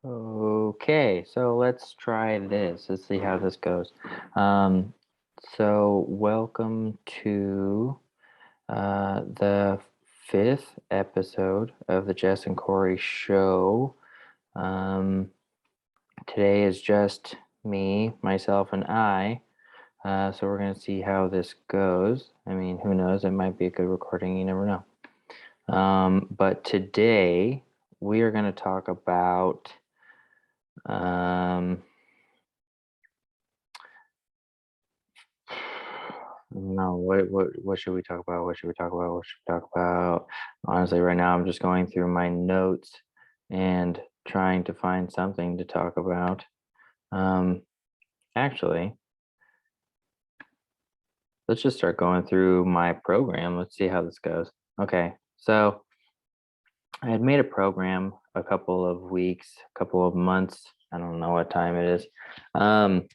Okay, so let's try this. Let's see how this goes. Um, so welcome to the fifth episode of the Jess and Corey show. Um, Today is just me, myself, and I. So we're gonna see how this goes. I mean, who knows? It might be a good recording. You never know. But today we are gonna talk about. Um, No, what should we talk about? What should we talk about? What should we talk about? Honestly, right now I'm just going through my notes and trying to find something to talk about. Um, Actually, let's just start going through my program. Let's see how this goes. Okay, so I had made a program a couple of weeks, a couple of months. I don't know what time it is. Um,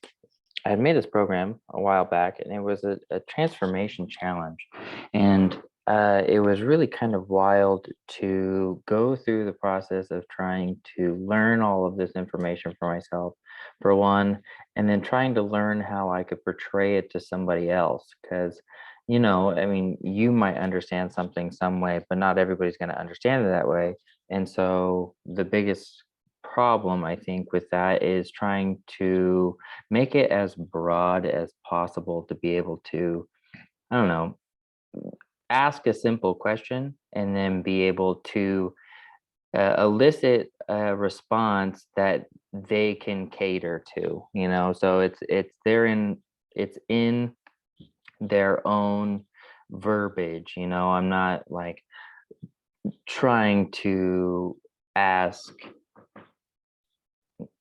I had made this program a while back, and it was a transformation challenge. And it was really kind of wild to go through the process of trying to learn all of this information for myself, for one, and then trying to learn how I could portray it to somebody else. Because, I mean, you might understand something some way, but not everybody's going to understand it that way. And so the biggest problem, I think, with that is trying to make it as broad as possible to be able to, I don't know, ask a simple question and then be able to elicit a response that they can cater to, so it's in their own verbiage. I'm not like trying to ask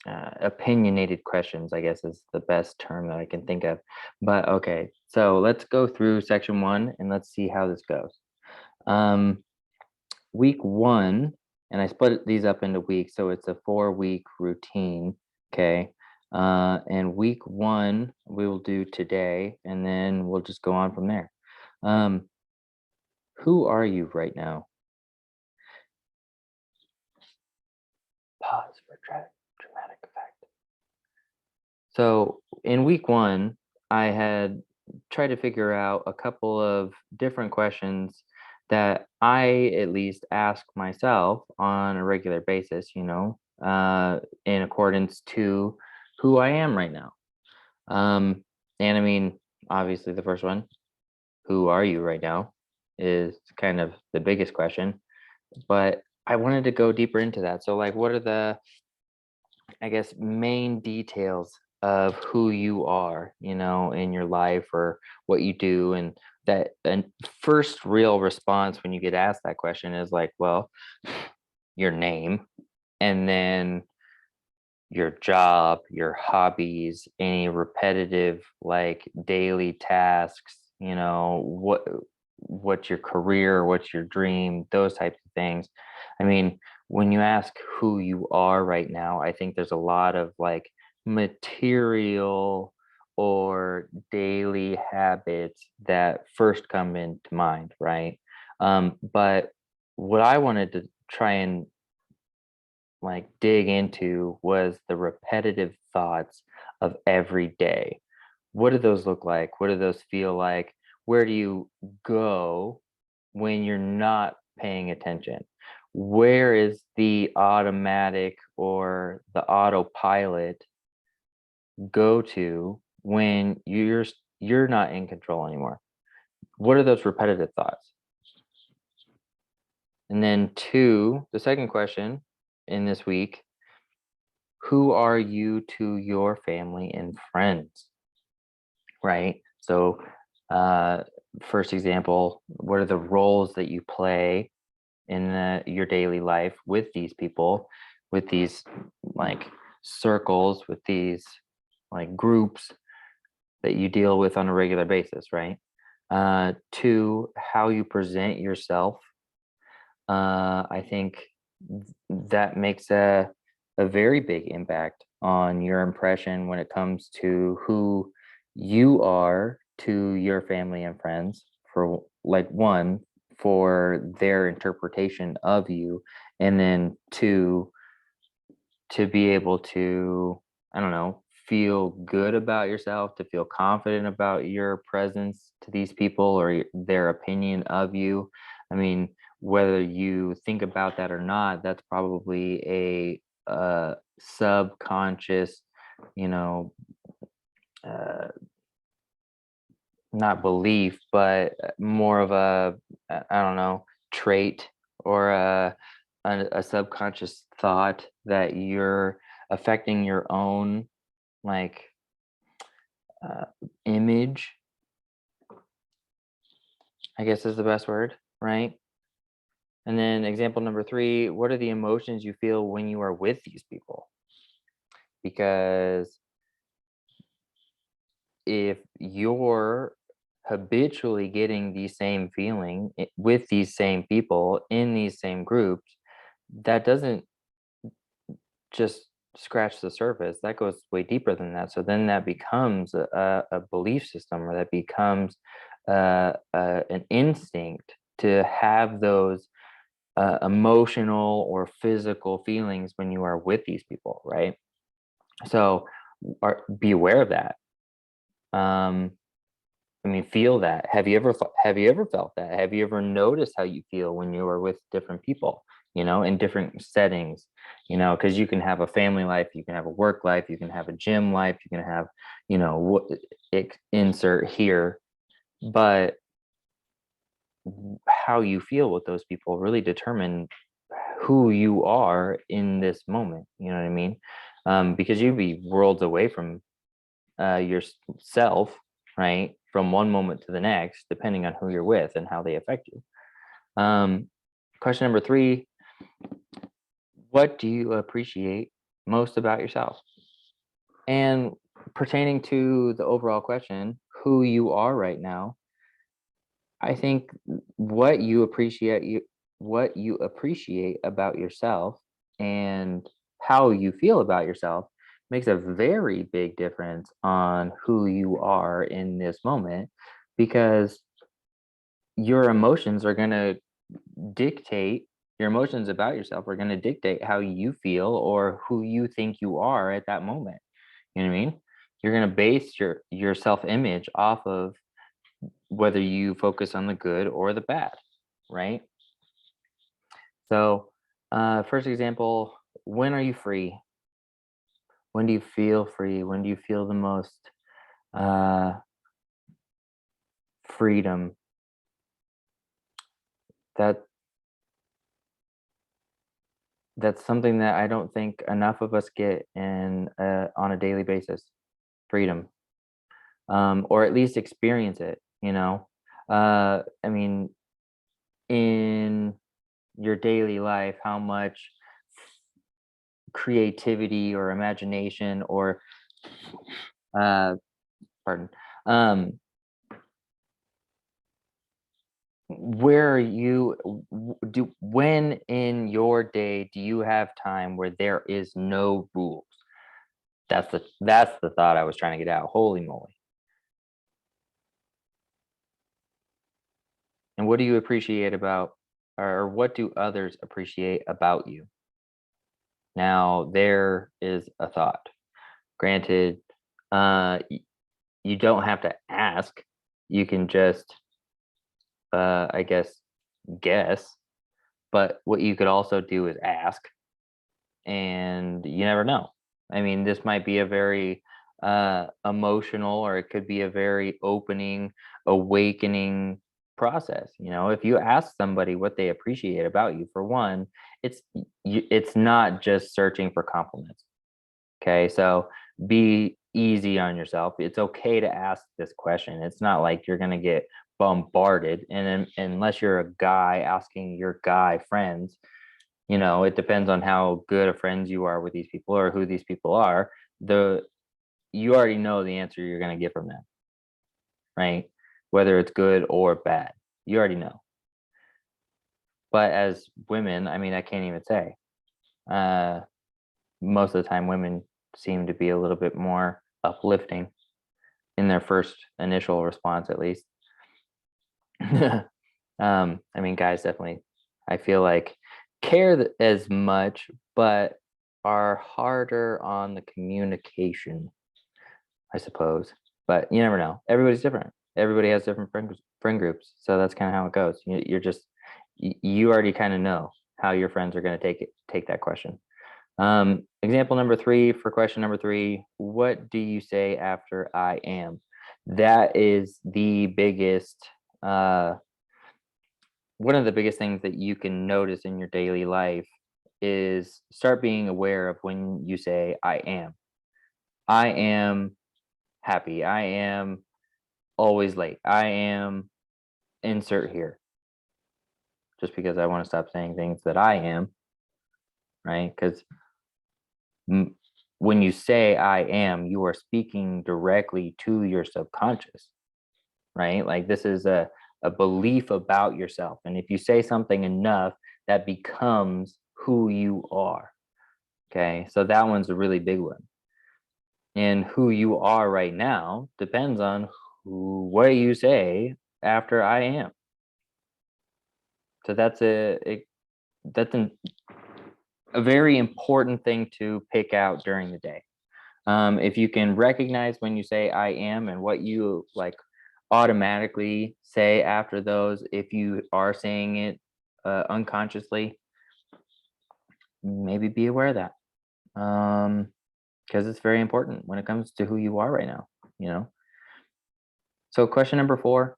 opinionated questions, I guess is the best term that I can think of. But okay, so let's go through section one and let's see how this goes. Um, Week one, and I split these up into weeks, so it's a 4-week routine. Okay. And week one we will do today, and then we'll just go on from there. Um, who are you right now? Pause for dramatic effect. So in week one, I had tried to figure out a couple of different questions that I at least ask myself on a regular basis, in accordance to who I am right now. And I mean, obviously, the first one, who are you right now, is kind of the biggest question. But I wanted to go deeper into that. So, like, what are the, I guess, main details of who you are, in your life or what you do? And that and first real response when you get asked that question is like, well, your name, and then your job, your hobbies, any repetitive like daily tasks, what's your career, what's your dream, those types of things. I mean, when you ask who you are right now, I think there's a lot of like material or daily habits that first come into mind, right? But what I wanted to try and like dig into was the repetitive thoughts of every day. What do those look like? What do those feel like? Where do you go when you're not paying attention? Where is the automatic or the autopilot go to when you're not in control anymore? What are those repetitive thoughts? And then two, the second question in this week, who are you to your family and friends, right? So first example, what are the roles that you play in your daily life with these people, with these like circles, with these like groups that you deal with on a regular basis, right? Two, how you present yourself. I think that makes a very big impact on your impression when it comes to who you are to your family and friends, for like one, for their interpretation of you, and then two, to be able to, I don't know, feel good about yourself, to feel confident about your presence to these people or their opinion of you. I mean, whether you think about that or not, that's probably a subconscious, you know, uh, not belief, but more of a, I don't know, trait or a subconscious thought that you're affecting your own like uh, image, I guess is the best word, right? And then example number three, what are the emotions you feel when you are with these people? Because if you're habitually getting the same feeling with these same people in these same groups, that doesn't just scratch the surface. That goes way deeper than that. So then that becomes a belief system, or that becomes an instinct to have those emotional or physical feelings when you are with these people, right? So be aware of that. Um, I mean, feel that. Have you ever felt that? Have you ever noticed how you feel when you are with different people, in different settings, because you can have a family life, you can have a work life, you can have a gym life, you can have, what insert here, but how you feel with those people really determine who you are in this moment. You know what I mean? Because you'd be worlds away from yourself, right? From one moment to the next, depending on who you're with and how they affect you. Question number three, what do you appreciate most about yourself? And pertaining to the overall question, who you are right now, I think what you appreciate about yourself and how you feel about yourself makes a very big difference on who you are in this moment, because your emotions are going to dictate your emotions about yourself are going to dictate how you feel or who you think you are at that moment. You know what I mean? You're going to base your self-image off of whether you focus on the good or the bad, right? So, first example, when are you free? When do you feel free? When do you feel the most uh, freedom? That that's something that I don't think enough of us get in on a daily basis. Freedom, or at least experience it. I mean, in your daily life, how much creativity or imagination or uh, pardon, um, where are you do when in your day do you have time where there is no rules? That's the thought I was trying to get out. Holy moly. And what do you appreciate about, or what do others appreciate about you? Now, there is a thought. Granted, you don't have to ask. You can just, I guess. But what you could also do is ask, and you never know. I mean, this might be a very emotional, or it could be a very opening, awakening process. If you ask somebody what they appreciate about you, for one, it's not just searching for compliments. Okay, so be easy on yourself. It's okay to ask this question. It's not like you're going to get bombarded. And unless you're a guy asking your guy friends, it depends on how good of friends you are with these people or who these people are. You already know the answer you're going to get from them, right? Whether it's good or bad, you already know. But as women, I mean, I can't even say. Uh, Most of the time, women seem to be a little bit more uplifting in their first initial response, at least. I mean, guys definitely, I feel like, care as much, but are harder on the communication, I suppose. But you never know. Everybody's different. Everybody has different friend groups. So that's kind of how it goes. You're just, you already kind of know how your friends are going to take that question. Example number 3 for question number 3, what do you say after I am? That is the biggest, one of the biggest things that you can notice in your daily life is start being aware of when you say I am. I am happy. I am always late. I am insert here. Just because I want to stop saying things that I am, right? Because when you say I am, you are speaking directly to your subconscious, right? Like this is a belief about yourself. And if you say something enough, that becomes who you are. Okay. So that one's a really big one. And who you are right now depends on what you say after I am. So that's a very important thing to pick out during the day. If you can recognize when you say I am and what you like automatically say after those, if you are saying it unconsciously, maybe be aware of that. Because it's very important when it comes to who you are right now, you know? So question number 4,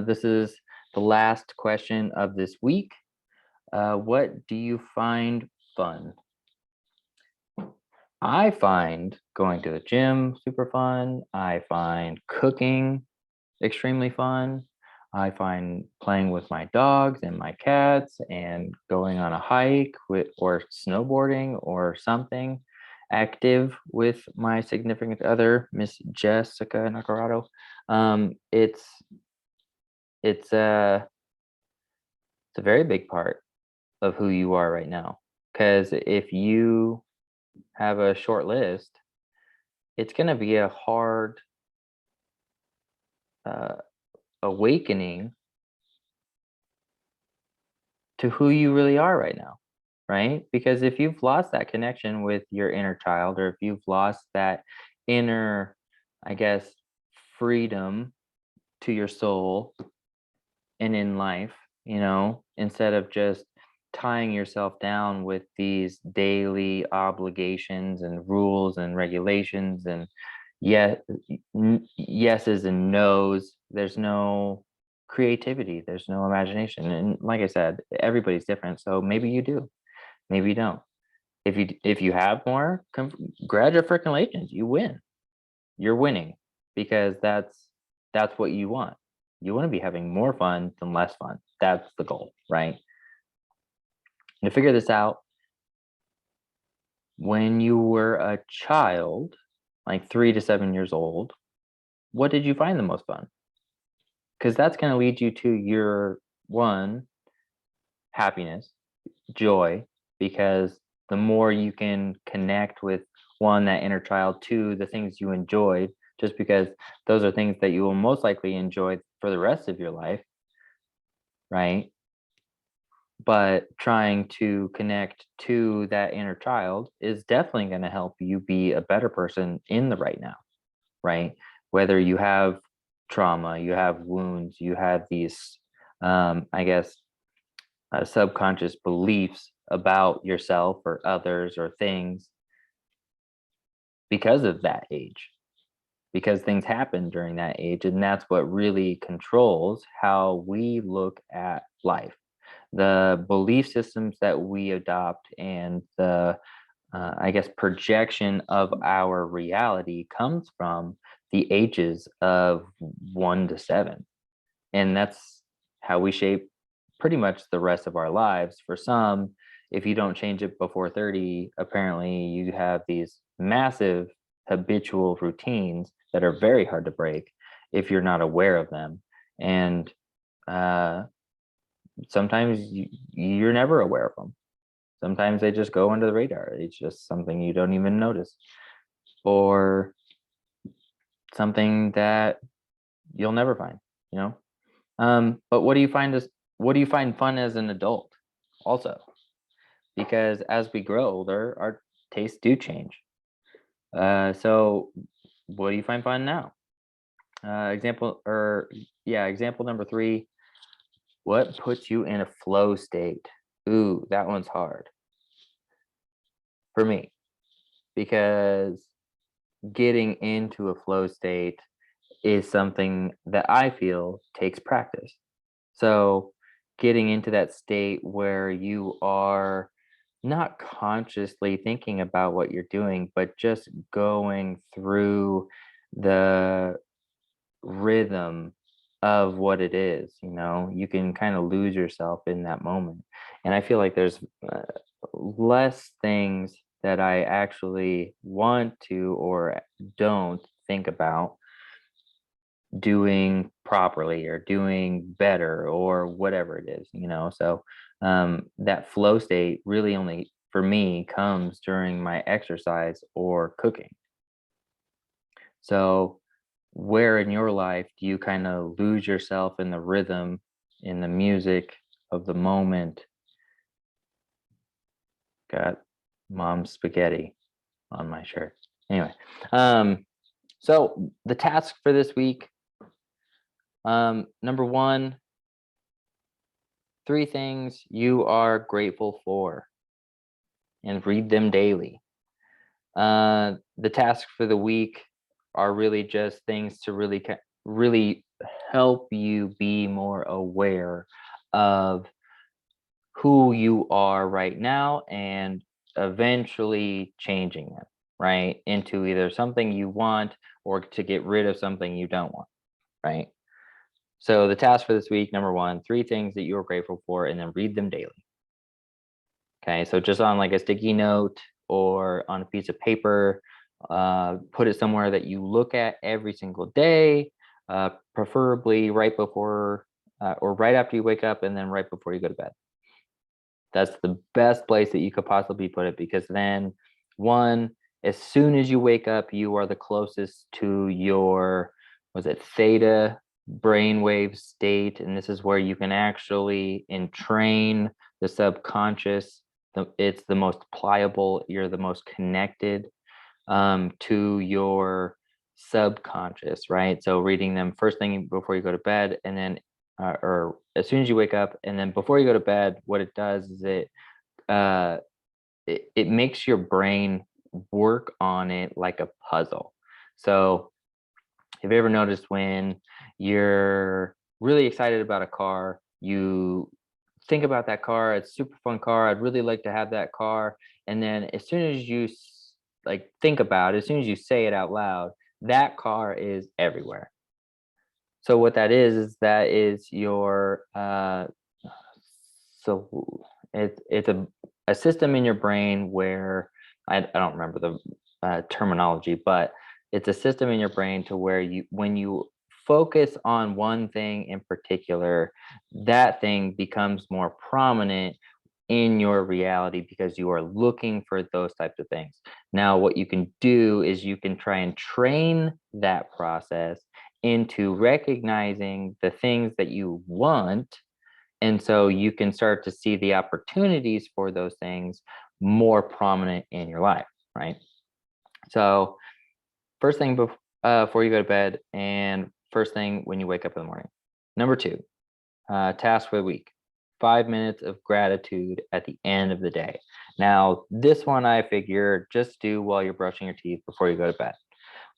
this is the last question of this week. What do you find fun? I find going to the gym super fun. I find cooking extremely fun. I find playing with my dogs and my cats and going on a hike or snowboarding or something active with my significant other, Miss Jessica Nacarado. It's it's a it's a very big part of who you are right now. Because if you have a short list, it's going to be a hard uh, awakening to who you really are right now, right? Because if you've lost that connection with your inner child, or if you've lost that inner, I guess, freedom to your soul and in life, instead of just tying yourself down with these daily obligations and rules and regulations and yeses and nos, there's no creativity, there's no imagination. And like I said, everybody's different, so maybe you do, maybe you don't. If you have more, congratulations, you win. You're winning, because that's what you want. You want to be having more fun than less fun. That's the goal, right? And to figure this out, when you were a child, like 3 to 7 years old, what did you find the most fun? Because that's going to lead you to your happiness, joy, because the more you can connect with that inner child, 2, the things you enjoyed, just because those are things that you will most likely enjoy for the rest of your life, right? But trying to connect to that inner child is definitely going to help you be a better person in the right now, right? Whether you have trauma, you have wounds, you have these, I guess, subconscious beliefs about yourself or others or things because of that age, because things happen during that age. And that's what really controls how we look at life. The belief systems that we adopt and the I guess projection of our reality comes from the ages of 1 to 7, and that's how we shape pretty much the rest of our lives. For some, if you don't change it before 30, apparently you have these massive habitual routines that are very hard to break if you're not aware of them. And sometimes you're never aware of them. Sometimes they just go under the radar. It's just something you don't even notice, or something that you'll never find, you know? But what do you find fun as an adult also? because as we grow older, our tastes do change. So what do you find fun now? Example number three, what puts you in a flow state? Ooh, that one's hard for me because getting into a flow state is something that I feel takes practice. So, getting into that state where you are not consciously thinking about what you're doing, but just going through the rhythm of what it is, you can kind of lose yourself in that moment. And I feel like there's less things that I actually want to or don't think about doing properly or doing better or whatever it is, so that flow state really only for me comes during my exercise or cooking. So where in your life do you kind of lose yourself in the rhythm, in the music of the moment? Got mom's spaghetti on my shirt. Anyway, so the task for this week, number one, 3 things you are grateful for and read them daily. The task for the week are really just things to really help you be more aware of who you are right now and eventually changing it, right? Into either something you want or to get rid of something you don't want, right? So the task for this week, number one, 3 things that you are grateful for, and then read them daily. Okay, so just on like a sticky note or on a piece of paper, put it somewhere that you look at every single day, preferably right before or right after you wake up and then right before you go to bed. That's the best place that you could possibly put it because then, one, as soon as you wake up, you are the closest to your, was it theta brainwave state? And this is where you can actually entrain the subconscious. It's the most pliable, you're the most connected to your subconscious, right? So reading them first thing before you go to bed, and then or as soon as you wake up, and then before you go to bed, what it does is uh, it makes your brain work on it like a puzzle. So have you ever noticed when you're really excited about a car, you think about that car, it's a super fun car, I'd really like to have that car, and then as soon as you like think about it, as soon as you say it out loud, that car is everywhere. So what that is that is your so it's a system in your brain where I don't remember the terminology, but it's a system in your brain to where when you focus on one thing in particular, that thing becomes more prominent in your reality because you are looking for those types of things. Now, what you can do is you can try and train that process into recognizing the things that you want. And so you can start to see the opportunities for those things more prominent in your life, right? So, first thing before you go to bed, and first thing when you wake up in the morning. Number two, task for the week, 5 minutes of gratitude at the end of the day. Now, this one I figure just do while you're brushing your teeth before you go to bed.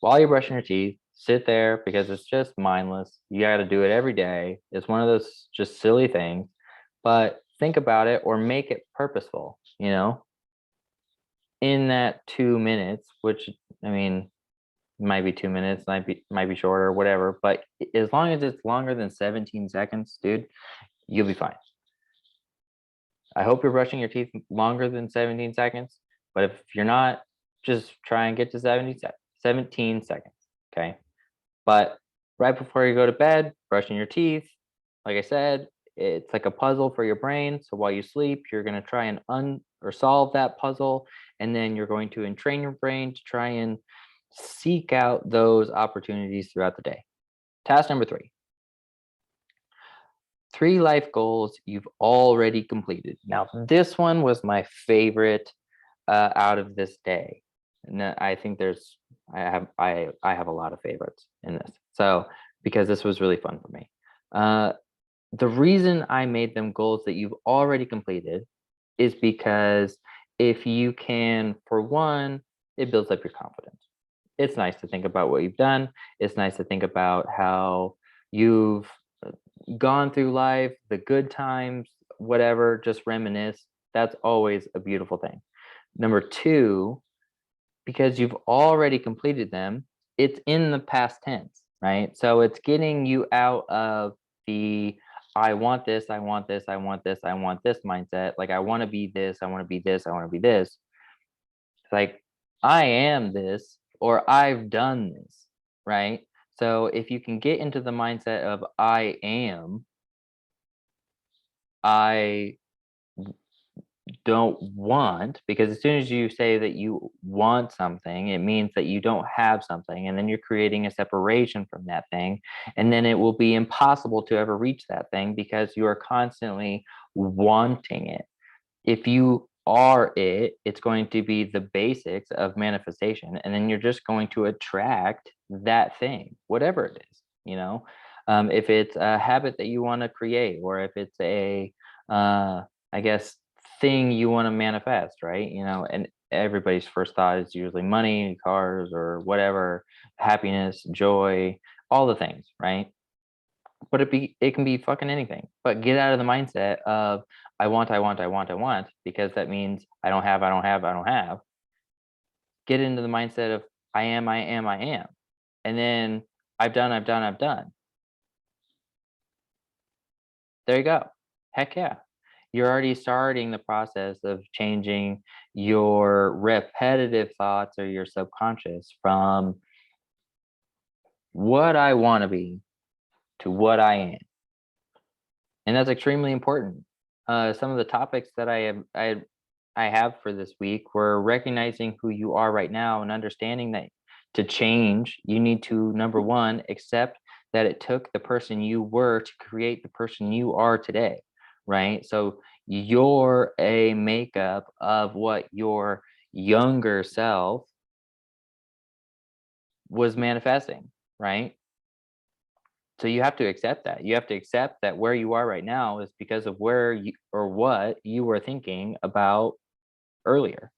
While you're brushing your teeth, sit there because it's just mindless. You got to do it every day. It's one of those just silly things, but think about it or make it purposeful, in that 2 minutes, which I mean, might be 2 minutes, might be shorter, whatever. But as long as it's longer than 17 seconds, dude, you'll be fine. I hope you're brushing your teeth longer than 17 seconds, but if you're not, just try and get to 17 seconds, okay? But right before you go to bed, brushing your teeth, like I said, it's like a puzzle for your brain. So while you sleep, you're going to try and solve that puzzle, and then you're going to entrain your brain to try and seek out those opportunities throughout the day. Task number 3. 3 life goals you've already completed. Now, this one was my favorite out of this day. And I think I have a lot of favorites in this. So because this was really fun for me. The reason I made them goals that you've already completed is because if you can, for one, it builds up your confidence. It's nice to think about what you've done. It's nice to think about how you've gone through life, the good times, whatever, just reminisce. That's always a beautiful thing. Number two, because you've already completed them, it's in the past tense, right? So it's getting you out of the I want this, I want this, I want this, I want this mindset. Like I want to be this, I want to be this, I want to be this. It's like I am this or I've done this, right? So if you can get into the mindset of I am, I don't want, because as soon as you say that you want something, it means that you don't have something, and then you're creating a separation from that thing, and then it will be impossible to ever reach that thing because you are constantly wanting it. If you are it, it's going to be the basics of manifestation, and then you're just going to attract that thing, whatever it is, you know. If it's a habit that you want to create, or if it's a I guess thing you want to manifest, right? You know, and everybody's first thought is usually money, cars, or whatever, happiness, joy, all the things, right? But it can be fucking anything. But get out of the mindset of I want, I want, I want, I want, because that means I don't have, I don't have, I don't have. Get into the mindset of I am, I am, I am. And then I've done, I've done, I've done. There you go. Heck yeah. You're already starting the process of changing your repetitive thoughts or your subconscious from what I want to be to what I am. And that's extremely important. Some of the topics that I have for this week were recognizing who you are right now and understanding that to change, you need to, number one, accept that it took the person you were to create the person you are today, right? So you're a makeup of what your younger self was manifesting, right? So you have to accept that. You have to accept that where you are right now is because of where you or what you were thinking about earlier.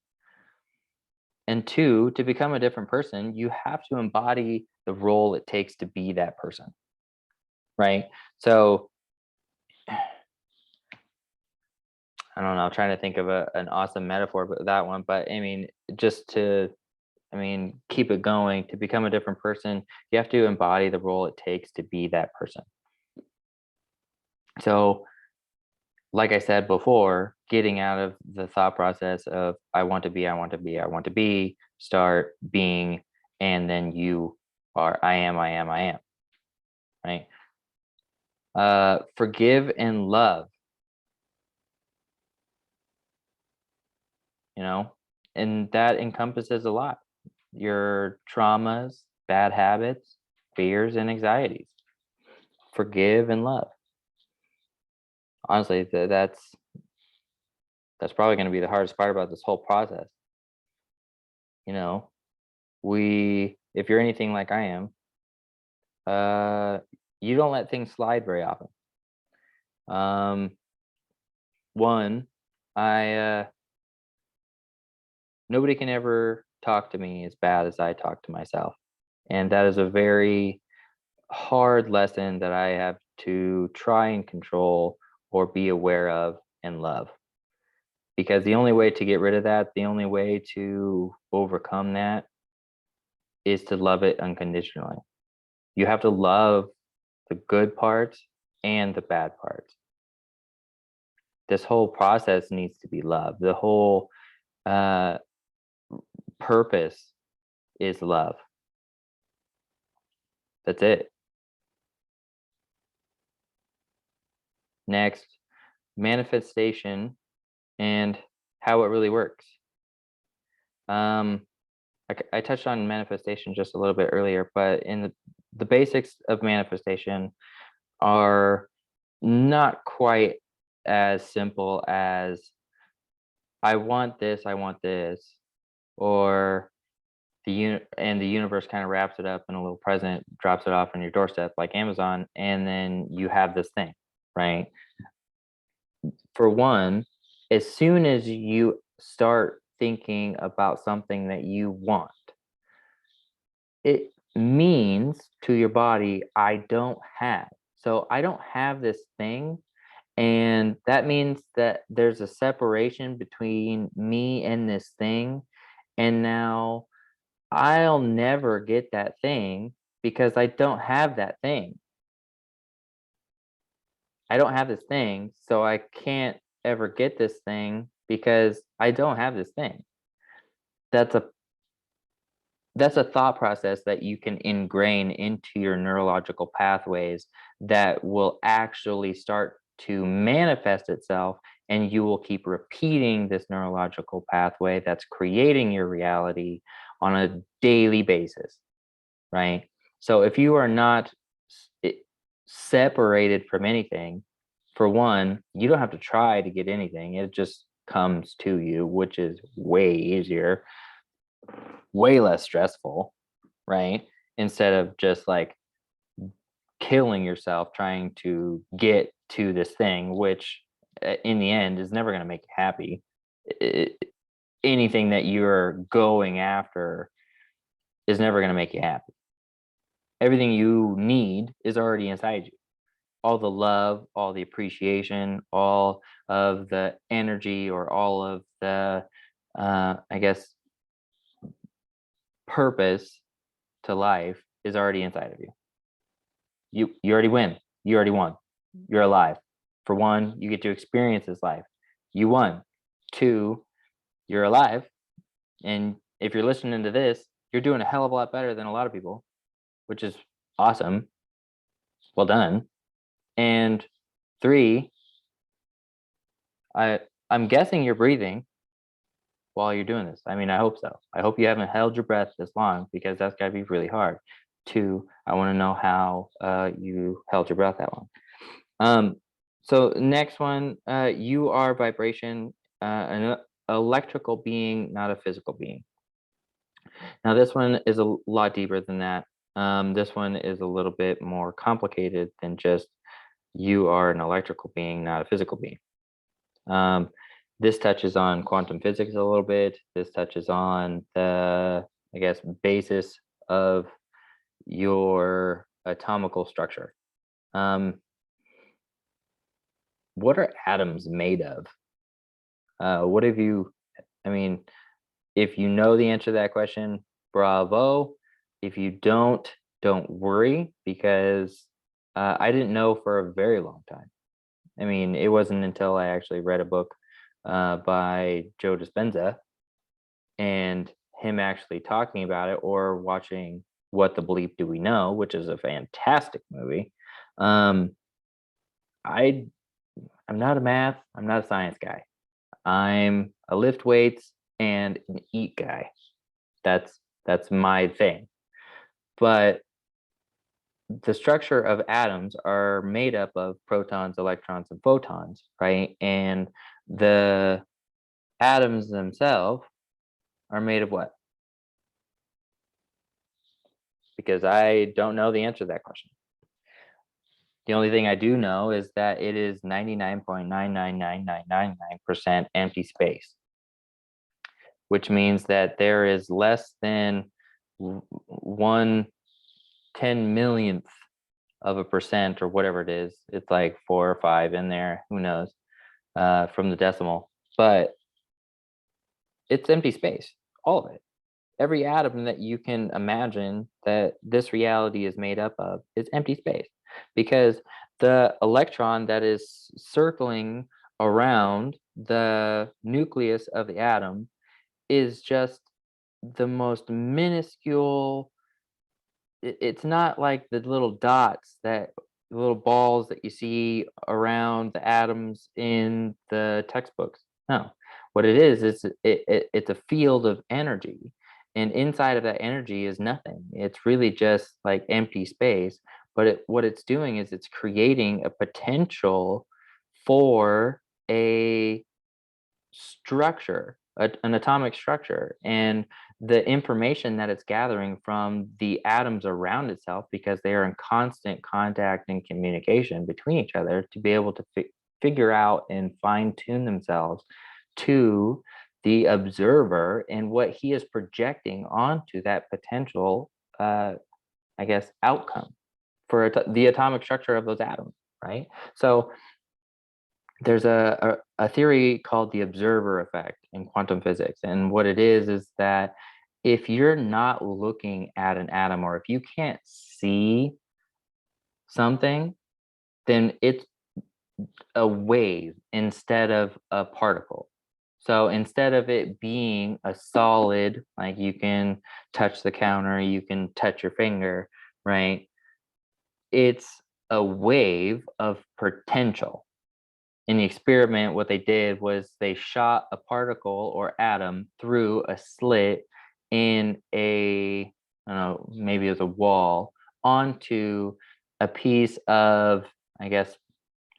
And two, to become a different person, you have to embody the role it takes to be that person, right? So I don't know, I'm trying to think of an awesome metaphor for that one, but I mean, just to, I mean, keep it going, to become a different person, you have to embody the role it takes to be that person. So like I said before, getting out of the thought process of I want to be, I want to be, I want to be, start being, and then you are I am, I am, I am. Right? Forgive and love, you know, and that encompasses a lot. Your traumas, bad habits, fears, and anxieties. Forgive and love. Honestly, that's probably going to be the hardest part about this whole process. You know, if you're anything like I am, you don't let things slide very often. One, I nobody can ever talk to me as bad as I talk to myself, and that is a very hard lesson that I have to try and control or be aware of and love. Because the only way to get rid of that, the only way to overcome that is to love it unconditionally. You have to love the good parts and the bad parts. This whole process needs to be loved. The whole uh, purpose is love. That's it. Next, manifestation and how it really works. I touched on manifestation just a little bit earlier, but in the basics of manifestation are not quite as simple as I want this, or the universe kind of wraps it up in a little present, drops it off on your doorstep like Amazon, and then you have this thing, right? For one, as soon as you start thinking about something that you want, it means to your body, I don't have. So I don't have this thing. And that means that there's a separation between me and this thing. And now I'll never get that thing because I don't have that thing. I don't have this thing, so I can't ever get this thing because I don't have this thing. That's a that's a thought process that you can ingrain into your neurological pathways that will actually start to manifest itself, and you will keep repeating this neurological pathway that's creating your reality on a daily basis, right? So if you are not separated from anything, for one, you don't have to try to get anything. It just comes to you, which is way easier, way less stressful, right? Instead of just like killing yourself trying to get to this thing, which in the end is never going to make you happy. It, anything that you're going after is never going to make you happy. Everything you need is already inside you. All the love, all the appreciation, all of the energy, or all of the, I guess, purpose to life is already inside of you. You already win. You already won. You're alive. For one, you get to experience this life. You won. Two, you're alive. And if you're listening to this, you're doing a hell of a lot better than a lot of people, which is awesome. Well done. And three, I'm guessing you're breathing while you're doing this. I mean, I hope so. I hope you haven't held your breath this long, because that's got to be really hard. Two, I want to know how you held your breath that long. So next one, you are vibration, an electrical being, not a physical being. Now this one is a lot deeper than that. This one is a little bit more complicated than just you are an electrical being, not a physical being. This touches on quantum physics a little bit. This touches on the, I guess, basis of your atomical structure. What are atoms made of? What have you, I mean, if you know the answer to that question, bravo. If you don't worry, because I didn't know for a very long time. I mean, it wasn't until I actually read a book by Joe Dispenza and him actually talking about it, or watching What the Bleep Do We Know, which is a fantastic movie. I'm not a math, I'm not a science guy. I'm a lift weights and an eat guy. That's my thing. But the structure of atoms are made up of protons, electrons, and photons, right? And the atoms themselves are made of what? Because I don't know the answer to that question. The only thing I do know is that it is 99.999999% empty space, which means that there is less than 1/10,000,000th of a percent, or whatever it is. It's like 4 or 5 in there, who knows, from the decimal. But it's empty space, all of it. Every atom that you can imagine that this reality is made up of is empty space, because the electron that is circling around the nucleus of the atom is just the most minuscule. It's not like the little dots, that little balls that you see around the atoms in the textbooks. No, what it is it's a field of energy, and inside of that energy is nothing. It's really just like empty space, But what it's doing is it's creating a potential for a structure, an atomic structure, and the information that it's gathering from the atoms around itself, because they are in constant contact and communication between each other to be able to figure out and fine tune themselves to the observer and what he is projecting onto that potential, I guess, outcome for the atomic structure of those atoms, right? So there's a theory called the observer effect in quantum physics. And what it is that if you're not looking at an atom, or if you can't see something, then it's a wave instead of a particle. So instead of it being a solid, like you can touch the counter, you can touch your finger, right? It's a wave of potential. In the experiment, what they did was they shot a particle or atom through a slit in a, I don't know, maybe it was a wall, onto a piece of, I guess,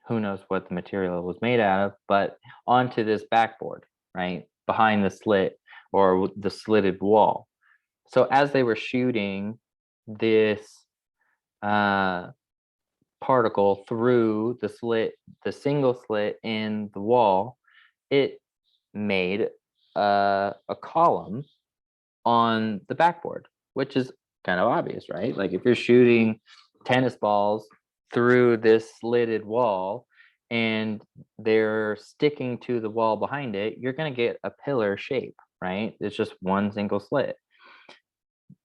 who knows what the material it was made out of, but onto this backboard, right, behind the slit or the slitted wall. So as they were shooting this particle through the slit, the single slit in the wall, it made a column on the backboard, which is kind of obvious, right? Like if you're shooting tennis balls through this slitted wall and they're sticking to the wall behind it, you're going to get a pillar shape, right? It's just one single slit.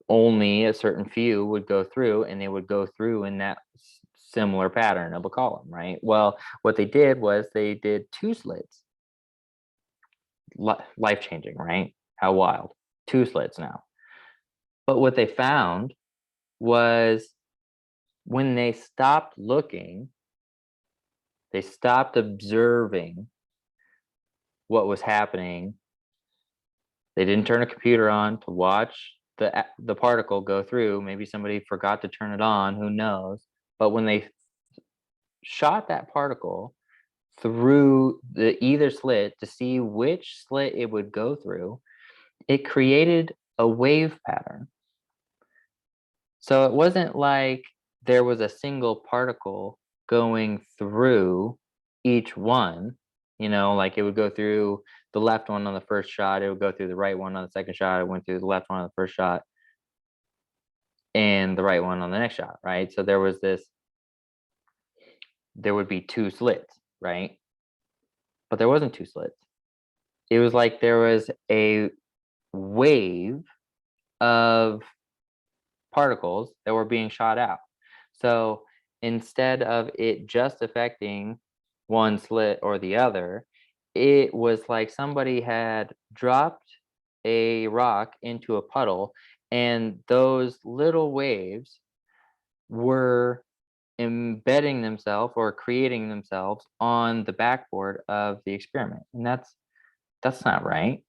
Only a certain few would go through, and they would go through in that similar pattern of a column, right? Well, what they did was they did two slits. Life-changing, right? How wild. Two slits now. But what they found was when they stopped looking, they stopped observing what was happening. They didn't turn a computer on to watch the particle go through. Maybe somebody forgot to turn it on, who knows? But when they shot that particle through the either slit to see which slit it would go through, it created a wave pattern. So it wasn't like there was a single particle going through each one, like it would go through the left one on the first shot, it would go through the right one on the second shot, it went through the left one on the first shot, and the right one on the next shot, right? So there would be two slits, right? But there wasn't two slits. It was like there was a wave of particles that were being shot out. So instead of it just affecting one slit or the other, it was like somebody had dropped a rock into a puddle, and those little waves were embedding themselves or creating themselves on the backboard of the experiment. And that's not right.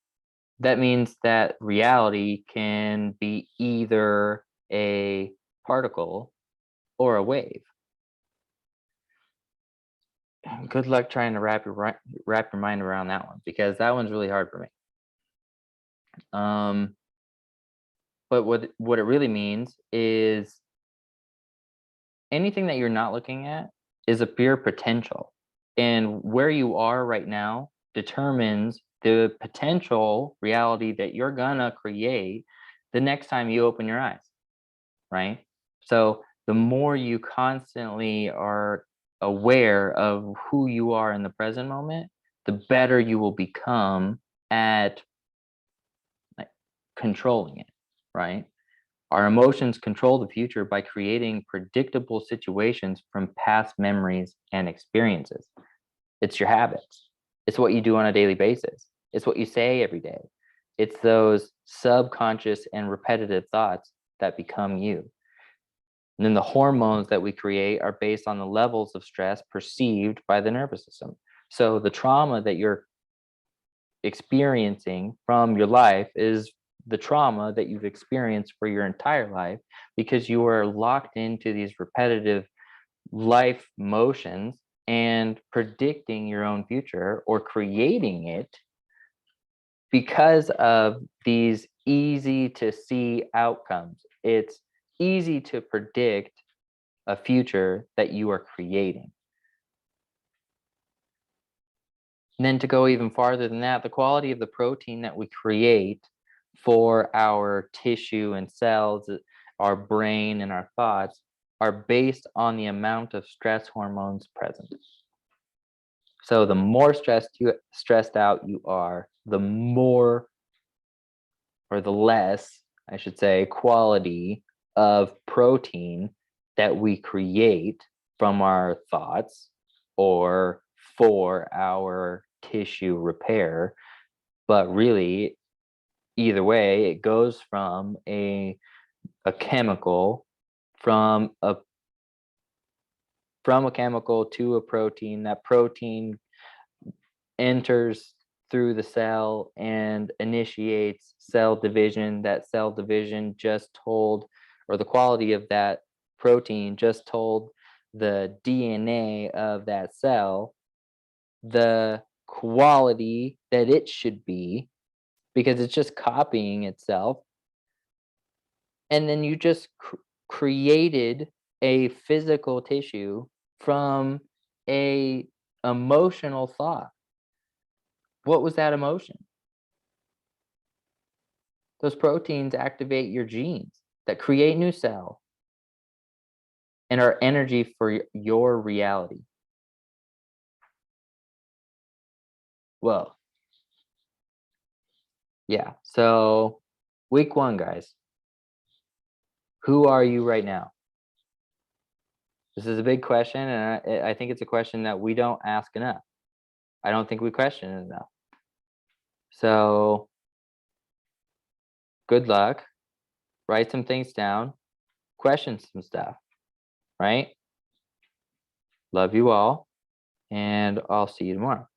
That means that reality can be either a particle or a wave. Good luck trying to wrap your mind around that one, because that one's really hard for me. But what it really means is anything that you're not looking at is a pure potential, and where you are right now determines the potential reality that you're gonna create the next time you open your eyes, right? So the more you constantly are aware of who you are in the present moment, the better you will become at controlling it, right? Our emotions control the future by creating predictable situations from past memories and experiences. It's your habits. It's what you do on a daily basis. It's what you say every day. It's those subconscious and repetitive thoughts that become you. And then the hormones that we create are based on the levels of stress perceived by the nervous system. So the trauma that you're experiencing from your life is the trauma that you've experienced for your entire life, because you are locked into these repetitive life motions and predicting your own future or creating it because of these easy to see outcomes. It's easy to predict a future that you are creating. And then to go even farther than that, the quality of the protein that we create for our tissue and cells, our brain and our thoughts are based on the amount of stress hormones present. So the more stressed out you are, the more, or the less, I should say, quality of protein that we create from our thoughts or for our tissue repair. But really, either way, it goes from a chemical, from a chemical to a protein. That protein enters through the cell and initiates cell division. That cell division just told, or the quality of that protein just told the DNA of that cell the quality that it should be, because it's just copying itself. And then you just created a physical tissue from a emotional thought. What was that emotion? Those proteins activate your genes that create new cells and are energy for your reality. Well, yeah. So week 1, guys, who are you right now? This is a big question, and I think it's a question that we don't ask enough. I don't think we question it enough. So good luck. Write some things down. Question some stuff, right? Love you all, and I'll see you tomorrow.